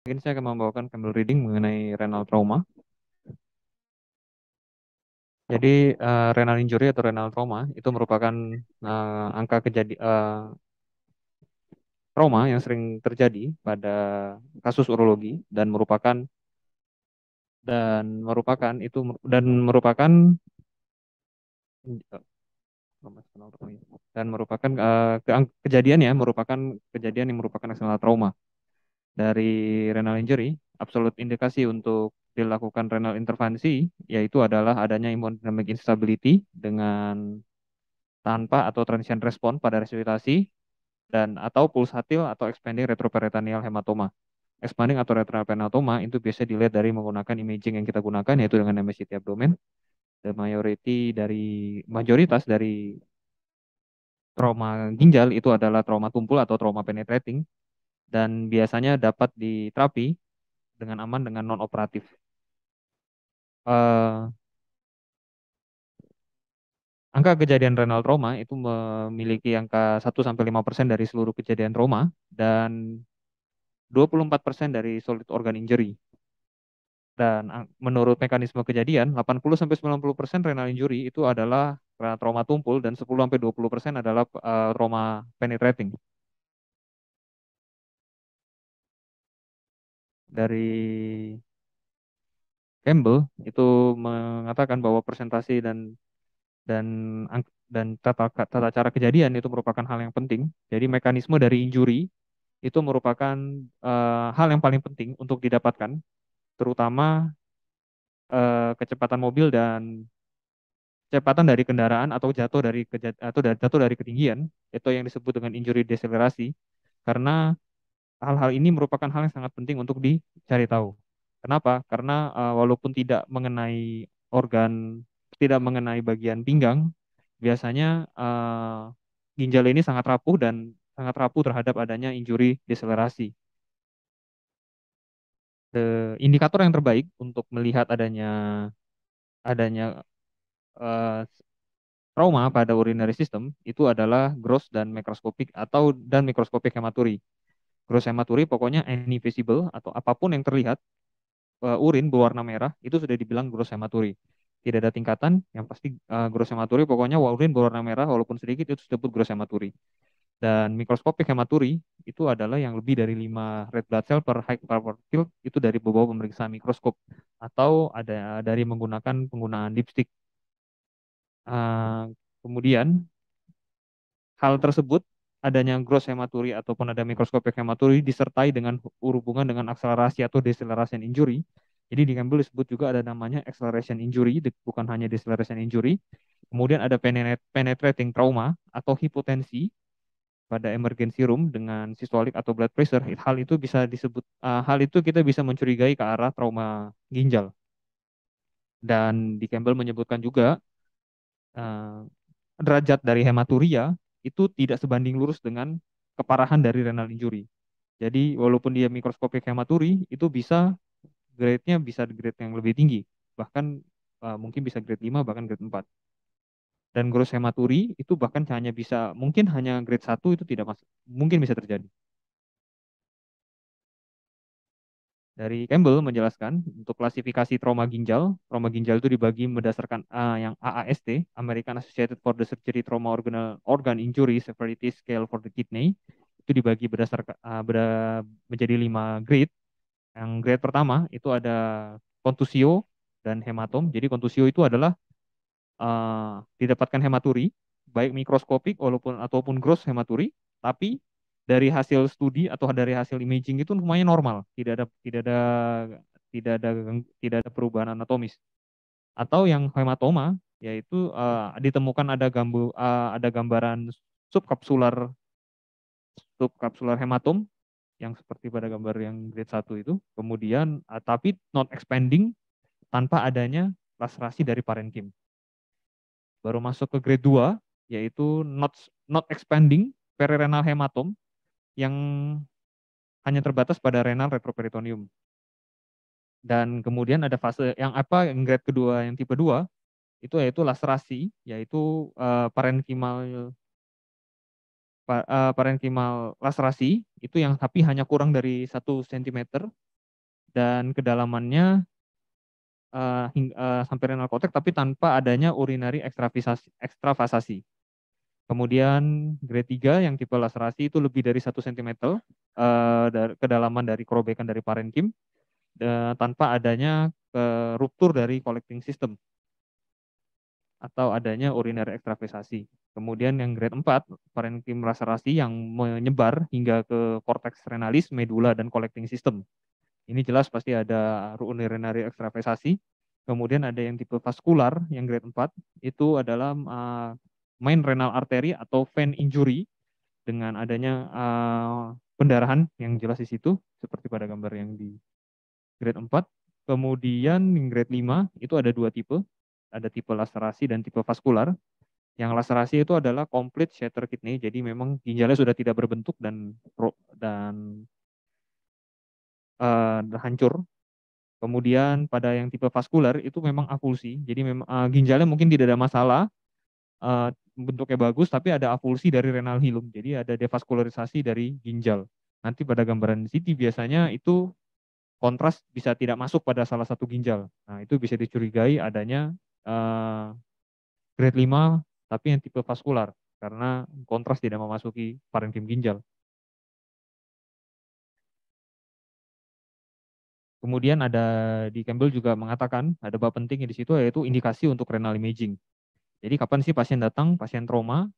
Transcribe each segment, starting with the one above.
Mungkin saya akan membawakan Campbell reading mengenai renal trauma. Jadi renal injury atau renal trauma itu merupakan angka trauma yang sering terjadi pada kasus urologi dan merupakan kejadian ya merupakan kejadian yang merupakan eksternal trauma dari renal injury. Absolut indikasi untuk dilakukan renal intervensi yaitu adalah adanya hemodynamic instability dengan tanpa atau transient response pada resusitasi dan atau pulsatil atau expanding retroperitoneal hematoma. Expanding atau retroperitoneal hematoma itu biasa dilihat dari menggunakan imaging yang kita gunakan yaitu dengan MSCT abdomen. The mayoritas dari trauma ginjal itu adalah trauma tumpul atau trauma penetrating dan biasanya dapat diterapi dengan aman dengan non operatif. Angka kejadian renal trauma itu memiliki angka 1-5% dari seluruh kejadian trauma dan 24% dari solid organ injury. Dan menurut mekanisme kejadian, 80-90% renal injury itu adalah trauma tumpul dan 10-20% adalah trauma penetrating. Dari Campbell itu mengatakan bahwa presentasi dan tata cara kejadian itu merupakan hal yang penting. Jadi mekanisme dari injury itu merupakan hal yang paling penting untuk didapatkan, terutama kecepatan mobil dan kecepatan dari kendaraan atau jatuh dari ketinggian, itu yang disebut dengan injury deselerasi. Karena hal-hal ini merupakan hal yang sangat penting untuk dicari tahu. Kenapa? Karena walaupun tidak mengenai bagian pinggang, biasanya ginjal ini sangat rapuh dan sangat rapuh terhadap adanya injury deselerasi. Indikator yang terbaik untuk melihat adanya eh, trauma pada urinary system itu adalah gross dan mikroskopik hematuri. Gross hematuri pokoknya any visible atau apapun yang terlihat urin berwarna merah itu sudah dibilang gross hematuri. Tidak ada tingkatan, yang pasti gross hematuri pokoknya urin berwarna merah walaupun sedikit itu disebut gross hematuri. Dan mikroskopik hematuri itu adalah yang lebih dari 5 red blood cell per high power field itu dari beberapa pemeriksaan mikroskop atau ada dari menggunakan penggunaan dipstick. Kemudian hal tersebut adanya gross hematuri ataupun ada mikroskopik hematuri disertai dengan hubungan dengan akselerasi atau deceleration injury. Jadi di Campbell disebut juga ada namanya acceleration injury, bukan hanya deceleration injury. Kemudian ada penetrating trauma atau hipotensi pada emergency room dengan systolic atau blood pressure. Hal itu kita bisa mencurigai ke arah trauma ginjal. Dan di Campbell menyebutkan juga uh, derajat dari hematuria itu tidak sebanding lurus dengan keparahan dari renal injury. Jadi walaupun dia mikroskopik hematuri itu grade-nya bisa grade yang lebih tinggi. Bahkan mungkin bisa grade 5 bahkan grade 4. Dan gross hematuri itu bahkan mungkin hanya grade 1 itu tidak masuk. Mungkin bisa terjadi. Dari Campbell menjelaskan untuk klasifikasi trauma ginjal itu dibagi berdasarkan yang AAST, American Associated for the Surgery Trauma Organ Injury Severity Scale for the Kidney, itu dibagi menjadi 5 grade. Yang grade pertama itu ada kontusio dan hematom. Jadi kontusio itu adalah didapatkan hematuri, baik mikroskopik ataupun gross hematuri, tapi dari hasil studi atau dari hasil imaging itu semuanya normal, tidak ada tidak ada perubahan anatomis. Atau yang hematoma yaitu ditemukan ada gambaran subkapsular subkapsular hematom yang seperti pada gambar yang grade 1 itu. Kemudian tapi not expanding tanpa adanya laserasi dari parenkim. Baru masuk ke grade 2 yaitu not expanding perirenal hematom yang hanya terbatas pada renal retroperitoneum. Dan kemudian ada fase yang grade kedua yang tipe 2 itu yaitu laserasi, yaitu parenkimal laserasi itu yang tapi hanya kurang dari 1 cm dan kedalamannya sampai renal cortex tapi tanpa adanya urinary extravasasi. Kemudian grade 3 yang tipe laserasi itu lebih dari 1 cm kedalaman dari kerobekan dari parenkim tanpa adanya ruptur dari collecting system atau adanya urinary extravasasi. Kemudian yang grade 4, parenkim laserasi yang menyebar hingga ke cortex renalis, medula, dan collecting system. Ini jelas pasti ada urinary extravasasi. Kemudian ada yang tipe vaskular, yang grade 4, itu adalah main renal artery atau vein injury dengan adanya pendarahan yang jelas di situ, seperti pada gambar yang di grade 4. Kemudian yang grade 5 itu ada 2 tipe, ada tipe laserasi dan tipe vaskular. Yang laserasi itu adalah complete shatter kidney, jadi memang ginjalnya sudah tidak berbentuk dan hancur. Kemudian pada yang tipe vaskular itu memang avulsi, jadi memang ginjalnya mungkin tidak ada masalah, bentuknya bagus, tapi ada avulsi dari renal hilum, jadi ada devaskularisasi dari ginjal. Nanti pada gambaran CT biasanya itu kontras bisa tidak masuk pada salah satu ginjal. Nah itu bisa dicurigai adanya grade 5, tapi yang tipe vaskular, karena kontras tidak memasuki parenkim ginjal. Kemudian ada di Campbell juga mengatakan ada bab penting di situ yaitu indikasi untuk renal imaging. Jadi kapan sih pasien datang, pasien trauma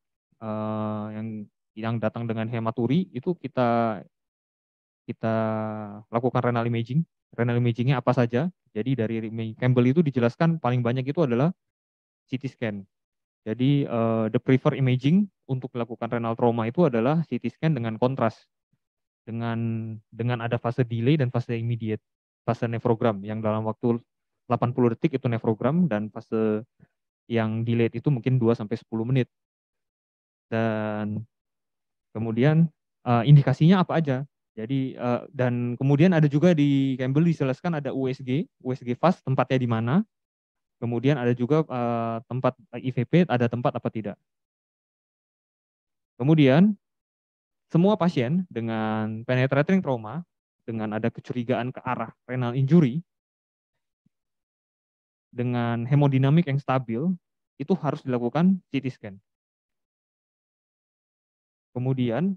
yang datang dengan hematuri itu kita lakukan renal imaging. Renal imagingnya apa saja? Jadi dari Campbell itu dijelaskan paling banyak itu adalah CT scan. Jadi the preferred imaging untuk melakukan renal trauma itu adalah CT scan dengan kontras, dengan ada fase delay dan fase immediate, fase nefrogram yang dalam waktu 80 detik itu nefrogram dan fase yang delayed itu mungkin 2 sampai 10 menit. Dan kemudian indikasinya apa aja? Jadi dan kemudian ada juga di Campbell dijelaskan ada USG fast tempatnya di mana. Kemudian ada juga tempat IVP ada tempat apa tidak. Kemudian semua pasien dengan penetrating trauma dengan ada kecurigaan ke arah renal injury dengan hemodinamik yang stabil itu harus dilakukan CT scan. Kemudian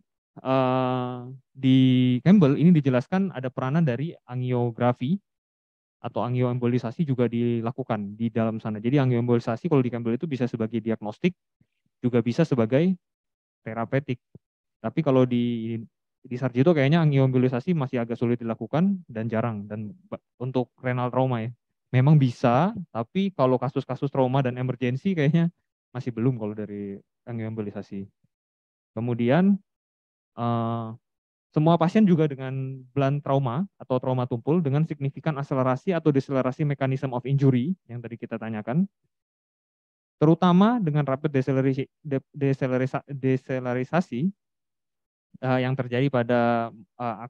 di Campbell ini dijelaskan ada peranan dari angiografi atau angioembolisasi juga dilakukan di dalam sana. Jadi angioembolisasi kalau di Campbell itu bisa sebagai diagnostik, juga bisa sebagai terapeutik. Tapi kalau di Sarjito kayaknya angioembolisasi masih agak sulit dilakukan dan jarang. Dan untuk renal trauma ya, memang bisa, tapi kalau kasus-kasus trauma dan emergensi kayaknya masih belum kalau dari angioembolisasi. Kemudian semua pasien juga dengan blunt trauma atau trauma tumpul dengan signifikan akselerasi atau deselerasi mechanism of injury yang tadi kita tanyakan, terutama dengan rapid deselerisasi yang terjadi pada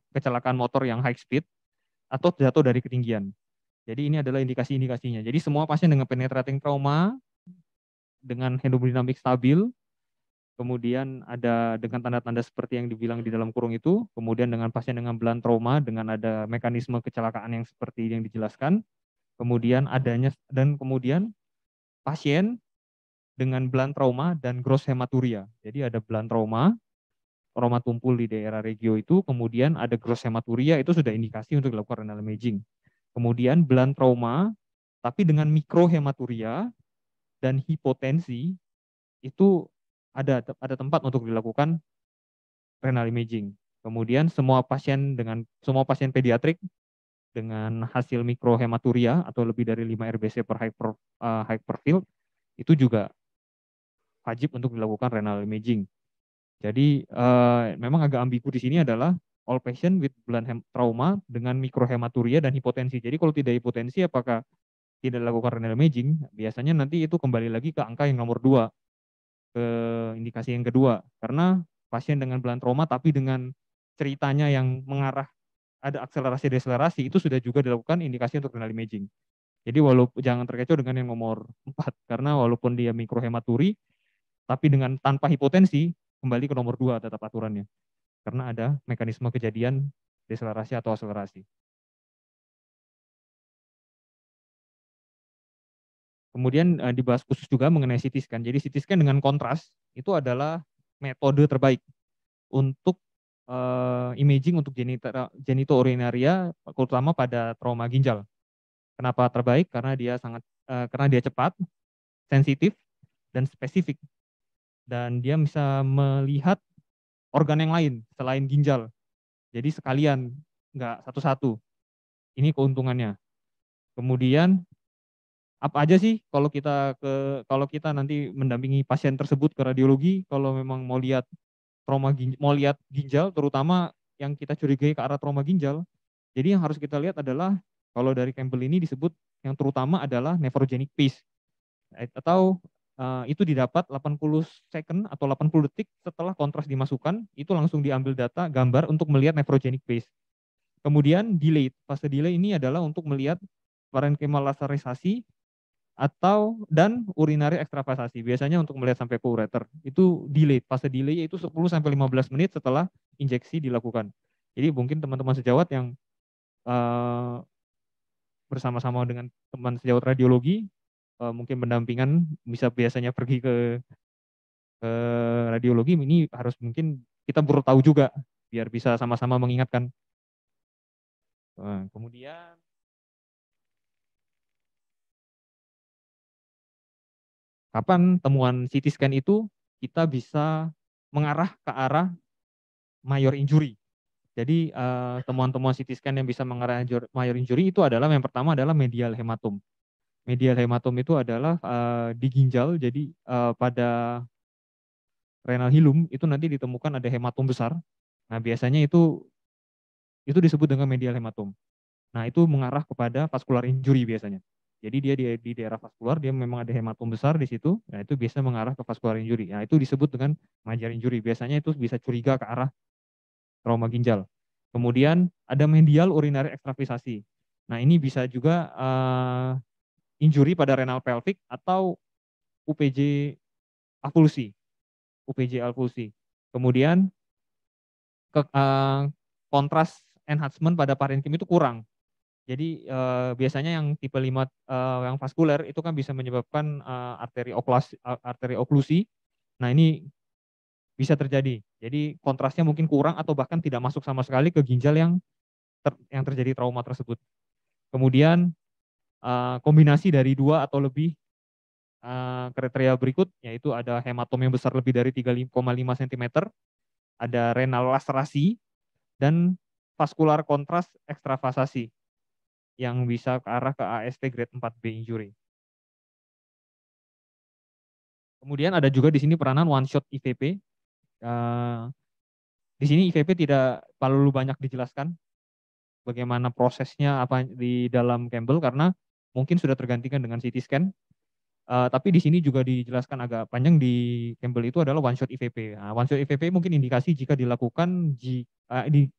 kecelakaan motor yang high speed atau jatuh dari ketinggian. Jadi ini adalah indikasi-indikasinya. Jadi semua pasien dengan penetrating trauma dengan hemodinamik stabil, kemudian ada dengan tanda-tanda seperti yang dibilang di dalam kurung itu, kemudian dengan pasien dengan blunt trauma dengan ada mekanisme kecelakaan yang seperti yang dijelaskan, kemudian kemudian pasien dengan blunt trauma dan gross hematuria. Jadi ada blunt trauma tumpul di daerah regio itu, kemudian ada gross hematuria itu sudah indikasi untuk dilakukan renal imaging. Kemudian blunt trauma tapi dengan mikrohematuria dan hipotensi itu ada tempat untuk dilakukan renal imaging. Kemudian semua pasien pediatrik dengan hasil mikrohematuria atau lebih dari 5 RBC per Hyperfield itu juga wajib untuk dilakukan renal imaging. Jadi memang agak ambigu di sini adalah all patient with blunt trauma dengan mikrohematuria dan hipotensi. Jadi kalau tidak hipotensi apakah tidak dilakukan renal imaging? Biasanya nanti itu kembali lagi ke angka yang nomor 2, ke indikasi yang kedua. Karena pasien dengan blunt trauma tapi dengan ceritanya yang mengarah ada akselerasi deselerasi itu sudah juga dilakukan indikasi untuk renal imaging. Jadi walaupun jangan terkecoh dengan yang nomor 4 karena walaupun dia mikrohematuri tapi dengan tanpa hipotensi kembali ke nomor 2 tetap aturannya. Karena ada mekanisme kejadian deselerasi atau akselerasi. Kemudian dibahas khusus juga mengenai CT scan. Jadi CT scan dengan kontras itu adalah metode terbaik untuk imaging untuk genitourinaria, terutama pada trauma ginjal. Kenapa terbaik? Karena dia cepat, sensitif, dan spesifik. Dan dia bisa melihat organ yang lain selain ginjal. Jadi sekalian, nggak satu-satu. Ini keuntungannya. Kemudian apa aja sih kalau kita nanti mendampingi pasien tersebut ke radiologi, kalau memang mau lihat mau lihat ginjal, terutama yang kita curigai ke arah trauma ginjal. Jadi yang harus kita lihat adalah kalau dari Campbell ini disebut yang terutama adalah nephrogenic pace, atau itu didapat 80 second atau 80 detik setelah kontras dimasukkan, itu langsung diambil data gambar untuk melihat nephrogenic pace. Kemudian delay, fase delay ini adalah untuk melihat parenchymal laserisasi dan urinary ekstravasasi. Biasanya untuk melihat sampai ke ureter. Itu delay, fase delay yaitu 10 sampai 15 menit setelah injeksi dilakukan. Jadi mungkin teman-teman sejawat yang bersama-sama dengan teman sejawat radiologi, mungkin pendampingan bisa biasanya pergi ke radiologi, ini harus mungkin kita perlu tahu juga biar bisa sama-sama mengingatkan. Kemudian kapan temuan CT scan itu kita bisa mengarah ke arah major injury. Jadi temuan-temuan CT scan yang bisa mengarah major injury itu adalah yang pertama adalah medial hematom. Medial hematom itu adalah di ginjal, jadi pada renal hilum itu nanti ditemukan ada hematom besar. Nah biasanya itu disebut dengan medial hematom. Nah itu mengarah kepada vascular injury biasanya. Jadi dia di daerah vaskular, dia memang ada hematom besar di situ, nah itu bisa mengarah ke vascular injury. Nah itu disebut dengan major injury. Biasanya itu bisa curiga ke arah trauma ginjal. Kemudian ada medial urinary ekstravasasi. Nah ini bisa juga injury pada renal pelvic atau UPJ avulsi. UPJ avulsi. Kemudian kontras enhancement pada parenkim itu kurang. Jadi biasanya yang tipe 5 yang vaskuler itu kan bisa menyebabkan arteri oklusi. Nah ini bisa terjadi. Jadi kontrasnya mungkin kurang atau bahkan tidak masuk sama sekali ke ginjal yang terjadi trauma tersebut. Kemudian kombinasi dari 2 atau lebih kriteria berikut, yaitu ada hematom yang besar lebih dari 3,5 cm, ada renal laserasi, dan vaskular kontras ekstravasasi yang bisa ke arah ke AST grade 4B injury. Kemudian ada juga di sini peranan one shot IVP. Di sini IVP tidak terlalu banyak dijelaskan bagaimana prosesnya apa di dalam Campbell karena mungkin sudah tergantikan dengan CT scan. Tapi di sini juga dijelaskan agak panjang di Campbell itu adalah one shot IVP. Nah, one shot IVP mungkin indikasi jika dilakukan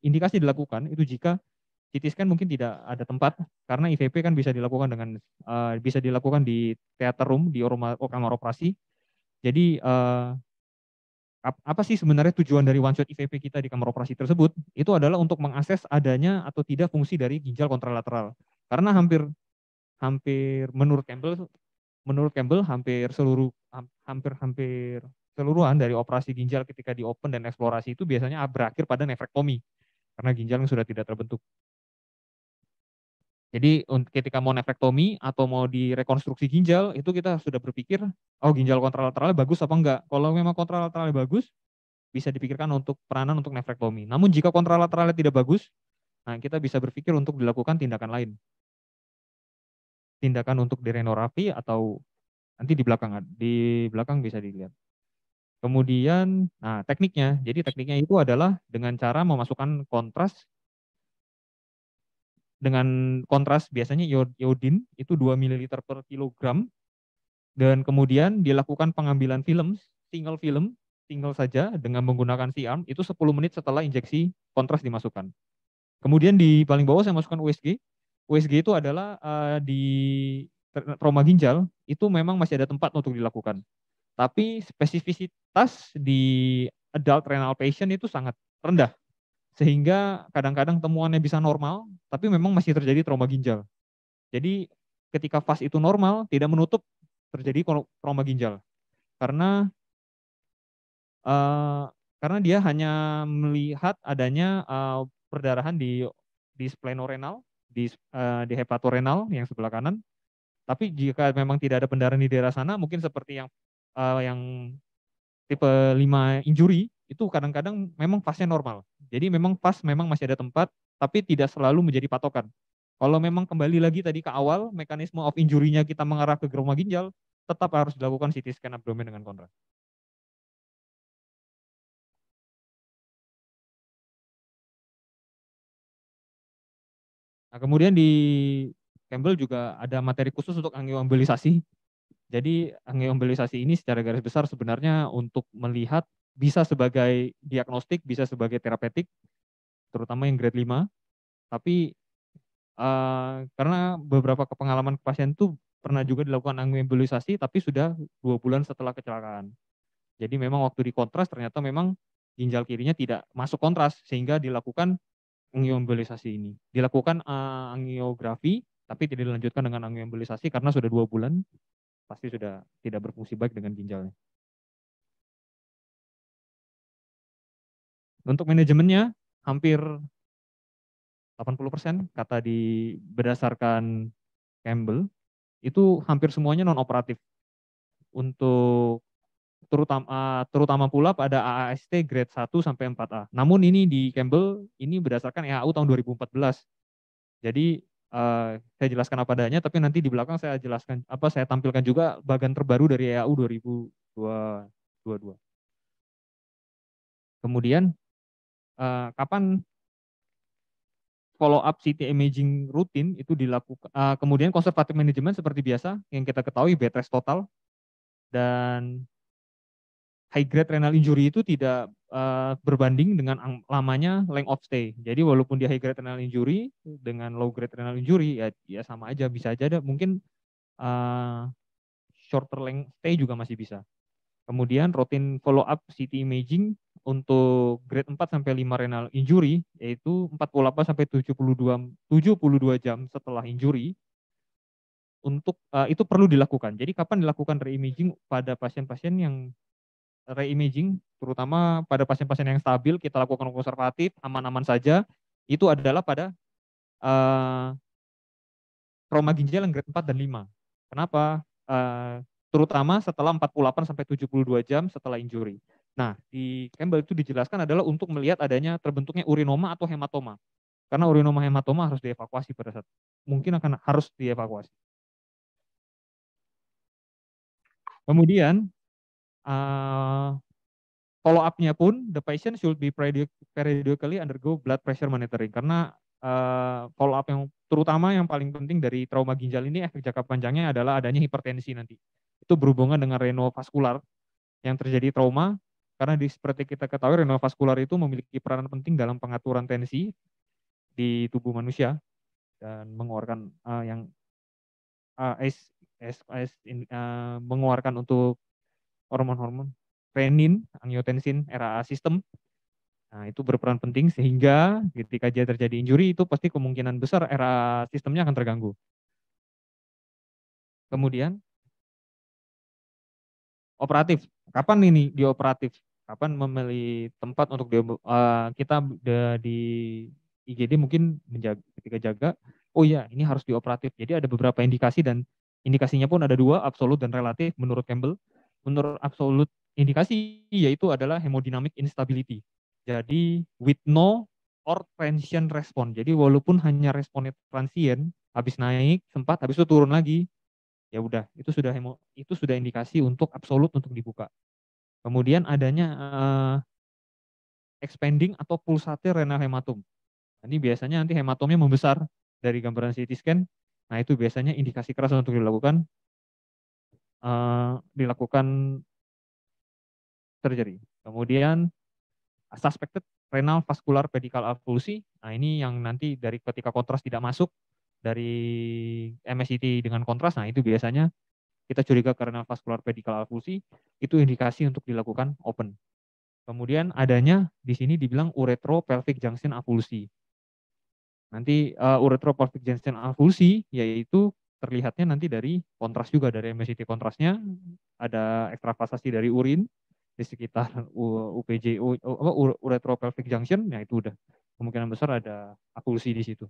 indikasi dilakukan itu jika CT scan mungkin tidak ada tempat karena IVP kan bisa dilakukan di theater room di kamar operasi. Jadi apa sih sebenarnya tujuan dari one shot IVP kita di kamar operasi tersebut? Itu adalah untuk mengakses adanya atau tidak fungsi dari ginjal kontralateral. Karena hampir menurut Campbell hampir seluruhan dari operasi ginjal ketika di open dan eksplorasi itu biasanya berakhir pada nefrektomi karena ginjal yang sudah tidak terbentuk. Jadi ketika mau nefrektomi atau mau direkonstruksi ginjal, itu kita sudah berpikir, oh ginjal kontralateralnya bagus apa enggak. Kalau memang kontralateralnya bagus, bisa dipikirkan untuk peranan untuk nefrektomi. Namun jika kontralateralnya tidak bagus, nah kita bisa berpikir untuk dilakukan tindakan lain. Tindakan untuk direnorapi atau nanti di belakang bisa dilihat. Kemudian, nah tekniknya, jadi tekniknya itu adalah dengan cara memasukkan kontras biasanya iodin itu 2 ml per kilogram dan kemudian dilakukan pengambilan single saja dengan menggunakan C-arm itu 10 menit setelah injeksi kontras dimasukkan. Kemudian di paling bawah saya masukkan USG. USG itu adalah di trauma ginjal itu memang masih ada tempat untuk dilakukan. Tapi spesifisitas di adult renal patient itu sangat rendah. Sehingga kadang-kadang temuannya bisa normal, tapi memang masih terjadi trauma ginjal. Jadi ketika fase itu normal, tidak menutup terjadi trauma ginjal karena karena dia hanya melihat adanya perdarahan di splenorenal, di hepatorenal yang sebelah kanan. Tapi jika memang tidak ada pendarahan di daerah sana, mungkin seperti yang tipe 5 injury itu kadang-kadang memang pasnya normal. Jadi memang pas memang masih ada tempat, tapi tidak selalu menjadi patokan. Kalau memang kembali lagi tadi ke awal, mekanisme of injury-nya kita mengarah ke trauma ginjal, tetap harus dilakukan CT scan abdomen dengan kontras. Nah, kemudian di Campbell juga ada materi khusus untuk angioembolisasi. Jadi angioembolisasi ini secara garis besar sebenarnya untuk melihat bisa sebagai diagnostik, bisa sebagai terapeutik, terutama yang grade 5. Tapi karena beberapa pengalaman pasien itu pernah juga dilakukan angioembolisasi, tapi sudah 2 bulan setelah kecelakaan. Jadi memang waktu di kontras ternyata memang ginjal kirinya tidak masuk kontras, sehingga dilakukan angioembolisasi ini. Dilakukan angiografi, tapi tidak dilanjutkan dengan angioembolisasi karena sudah 2 bulan, pasti sudah tidak berfungsi baik dengan ginjalnya. Untuk manajemennya, hampir 80% kata berdasarkan Campbell, itu hampir semuanya non-operatif. Untuk terutama pula pada AAST grade 1 sampai 4A. Namun ini di Campbell, ini berdasarkan EAU tahun 2014. Jadi saya jelaskan apa adanya, tapi nanti di belakang saya jelaskan saya tampilkan juga bagian terbaru dari EAU 2022. Kemudian kapan follow up CT imaging rutin itu dilakukan. Kemudian conservative management seperti biasa yang kita ketahui bed rest total, dan high grade renal injury itu tidak berbanding dengan lamanya length of stay. Jadi walaupun dia high grade renal injury dengan low grade renal injury ya sama aja, bisa aja ada mungkin shorter length stay juga masih bisa. Kemudian rutin follow up CT imaging untuk grade 4 sampai 5 renal injury yaitu 48 sampai 72 jam setelah injury. Untuk itu perlu dilakukan. Jadi kapan dilakukan reimaging pada pasien-pasien yang reimaging, terutama pada pasien-pasien yang stabil, kita lakukan konservatif, aman-aman saja, itu adalah pada trauma ginjal yang grade 4 dan 5. Kenapa? Terutama setelah 48 sampai 72 jam setelah injury. Nah, di Campbell itu dijelaskan adalah untuk melihat adanya terbentuknya urinoma atau hematoma. Karena urinoma hematoma harus dievakuasi pada saat mungkin harus dievakuasi. Kemudian follow up-nya pun the patient should be periodically undergo blood pressure monitoring, karena follow up yang terutama yang paling penting dari trauma ginjal ini efek jangka panjangnya adalah adanya hipertensi nanti. Itu berhubungan dengan renovaskular yang terjadi trauma, karena seperti kita ketahui renovaskular itu memiliki peranan penting dalam pengaturan tensi di tubuh manusia dan mengeluarkan mengeluarkan untuk hormon-hormon renin, angiotensin, RAA sistem. Nah, itu berperan penting sehingga ketika dia terjadi injury itu pasti kemungkinan besar RAA sistemnya akan terganggu. Kemudian operatif. Kapan ini dioperatif? Kapan memilih tempat untuk kita di IGD mungkin ketika jaga, oh ya ini harus dioperatif. Jadi ada beberapa indikasi dan indikasinya pun ada 2, absolut dan relatif menurut Campbell. Menurut absolut indikasi yaitu adalah hemodynamic instability. Jadi with no or transient response. Jadi walaupun hanya responnya transient, habis naik sempat, habis itu turun lagi, ya udah itu sudah indikasi untuk absolut untuk dibuka. Kemudian adanya expanding atau pulsatil renal hematom. Ini biasanya nanti hematomnya membesar dari gambaran CT scan. Nah itu biasanya indikasi keras untuk dilakukan surgery. Kemudian suspected renal vascular pedicle avulsi. Nah ini yang nanti dari ketika kontras tidak masuk dari MSCT dengan kontras. Nah itu biasanya kita curiga karena vascular pedicle avulsi, itu indikasi untuk dilakukan open. Kemudian adanya di sini dibilang uretropelvic junction avulsi. Nanti uretropelvic junction avulsi yaitu terlihatnya nanti dari kontras juga, dari emissivity kontrasnya ada ekstravasasi dari urin di sekitar UPJ, uretropelvic junction, ya itu udah kemungkinan besar ada akulusi di situ.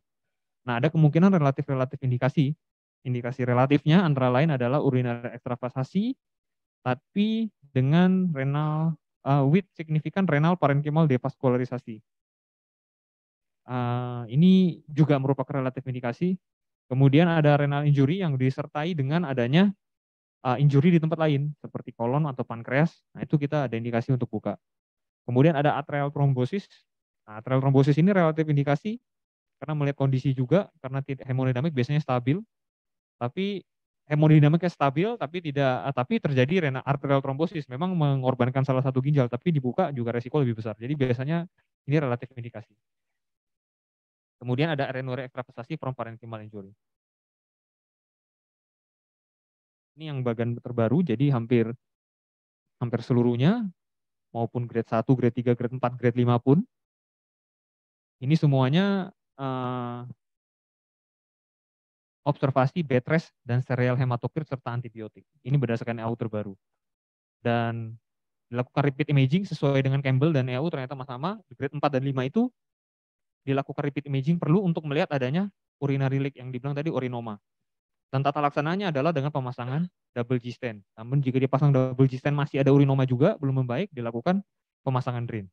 Nah, ada kemungkinan relatif indikasi. Indikasi relatifnya antara lain adalah urinary ekstravasasi, tapi dengan renal with signifikan renal parenchymal devaskularisasi. Ini juga merupakan relatif indikasi. Kemudian ada renal injury yang disertai dengan adanya injury di tempat lain seperti kolon atau pankreas. Nah, itu kita ada indikasi untuk buka. Kemudian ada atrial thrombosis. Nah, atrial thrombosis ini relatif indikasi karena melihat kondisi juga, karena hemodinamik biasanya stabil, tapi hemodinamiknya stabil tapi terjadi renal arterial thrombosis, memang mengorbankan salah satu ginjal, tapi dibuka juga resiko lebih besar. Jadi biasanya ini relatif indikasi. Kemudian ada renuria ekstravasasi from parenchymal injury. Ini yang bagian terbaru, jadi hampir seluruhnya, maupun grade 1, grade 3, grade 4, grade 5 pun, ini semuanya observasi bed rest dan serial hematokrit serta antibiotik. Ini berdasarkan EAU terbaru. Dan dilakukan repeat imaging sesuai dengan Campbell dan EAU ternyata sama. Grade 4 dan 5 itu dilakukan repeat imaging perlu untuk melihat adanya urinary leak yang dibilang tadi urinoma. Dan tata laksananya adalah dengan pemasangan double G-stent. Namun jika dipasang double G-stent masih ada urinoma juga, belum membaik, dilakukan pemasangan drain.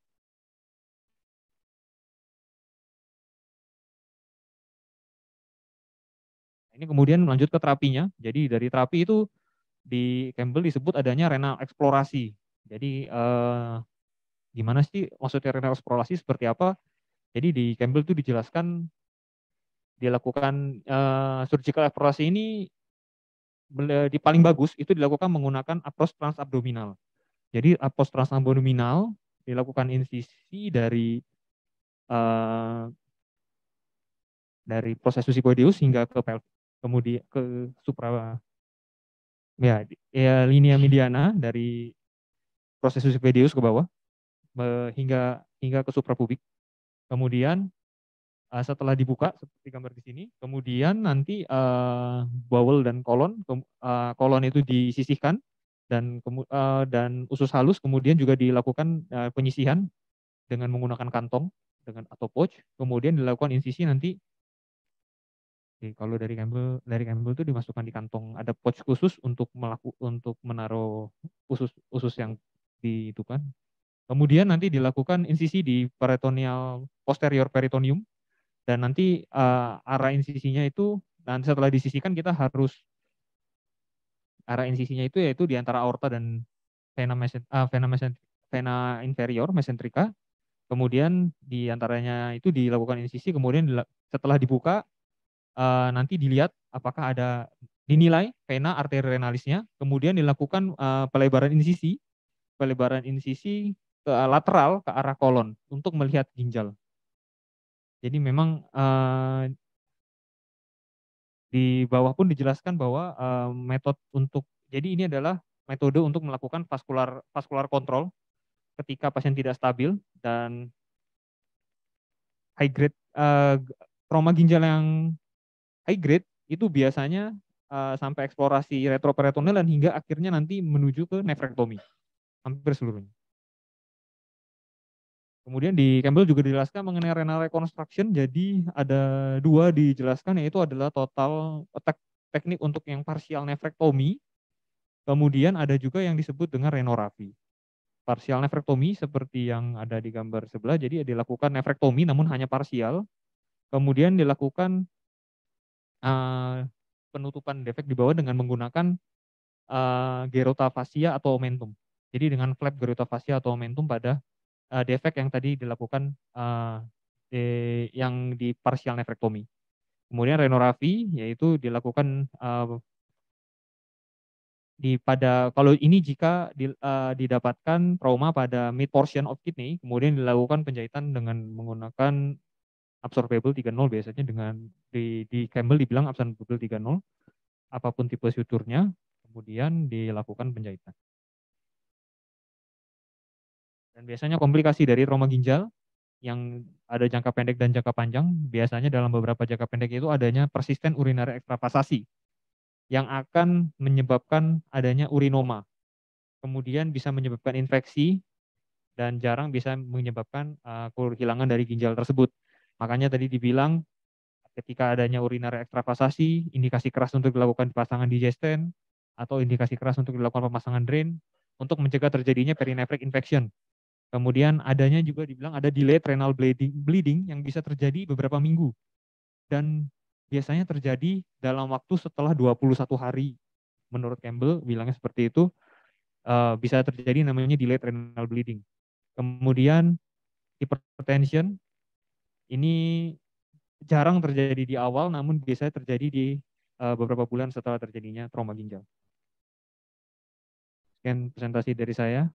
Ini kemudian lanjut ke terapinya. Jadi dari terapi itu di Campbell disebut adanya renal eksplorasi. Jadi gimana sih maksudnya renal eksplorasi seperti apa? Jadi di Campbell itu dijelaskan dilakukan surgical eksplorasi ini di paling bagus itu dilakukan menggunakan approach transabdominal. Jadi approach transabdominal dilakukan insisi dari proses susipoideus hingga ke pelvis, kemudian ke supra linea mediana dari proses susipoideus ke bawah hingga ke suprapubik. Kemudian setelah dibuka seperti gambar di sini, kemudian nanti bowel dan kolon itu disisihkan dan usus halus, kemudian juga dilakukan penyisihan dengan menggunakan kantong atau pouch, kemudian dilakukan insisi nanti. Kalau dari Campbell itu dimasukkan di kantong, ada pouch khusus untuk menaruh usus yang itu kan. Kemudian nanti dilakukan insisi di posterior peritoneum. Dan nanti arah insisinya itu, dan setelah disisikan kita harus arah insisinya itu yaitu di antara aorta dan vena inferior mesentrika. Kemudian di antaranya itu dilakukan insisi, kemudian setelah dibuka nanti dilihat apakah dinilai vena arteriorenalisnya, kemudian dilakukan pelebaran insisi ke lateral ke arah kolon untuk melihat ginjal. Jadi memang di bawah pun dijelaskan bahwa jadi ini adalah metode untuk melakukan vaskular kontrol ketika pasien tidak stabil dan high grade trauma ginjal yang high grade itu biasanya sampai eksplorasi retroperitoneal dan hingga akhirnya nanti menuju ke nefrektomi hampir seluruhnya. Kemudian di Campbell juga dijelaskan mengenai renal reconstruction, jadi ada 2 dijelaskan, yaitu adalah total teknik untuk yang parsial nefrektomi, kemudian ada juga yang disebut dengan renorapi. Parsial nefrektomi seperti yang ada di gambar sebelah, jadi dilakukan nefrektomi namun hanya parsial, kemudian dilakukan penutupan defek di bawah dengan menggunakan gerota fascia atau omentum. Jadi dengan flap gerota fascia atau omentum pada defek yang tadi dilakukan yang di parsial nefrektomi. Kemudian renorapi yaitu dilakukan kalau ini jika didapatkan trauma pada mid portion of kidney, kemudian dilakukan penjahitan dengan menggunakan absorbable 3.0 biasanya di Campbell dibilang absorbable 3.0, apapun tipe suturnya, kemudian dilakukan penjahitan. Dan biasanya komplikasi dari trauma ginjal yang ada jangka pendek dan jangka panjang, biasanya dalam beberapa jangka pendek itu adanya persisten urinary ekstravasasi. yang akan menyebabkan adanya urinoma. Kemudian bisa menyebabkan infeksi dan jarang bisa menyebabkan kehilangan dari ginjal tersebut. Makanya tadi dibilang ketika adanya urinary ekstravasasi, indikasi keras untuk dilakukan pasangan digesten atau indikasi keras untuk dilakukan pemasangan drain untuk mencegah terjadinya perinephric infection. Kemudian adanya juga dibilang ada delayed renal bleeding yang bisa terjadi beberapa minggu. Dan biasanya terjadi dalam waktu setelah 21 hari. Menurut Campbell bilangnya seperti itu, bisa terjadi namanya delayed renal bleeding. Kemudian hypertension ini jarang terjadi di awal, namun biasanya terjadi di beberapa bulan setelah terjadinya trauma ginjal. Sekian presentasi dari saya.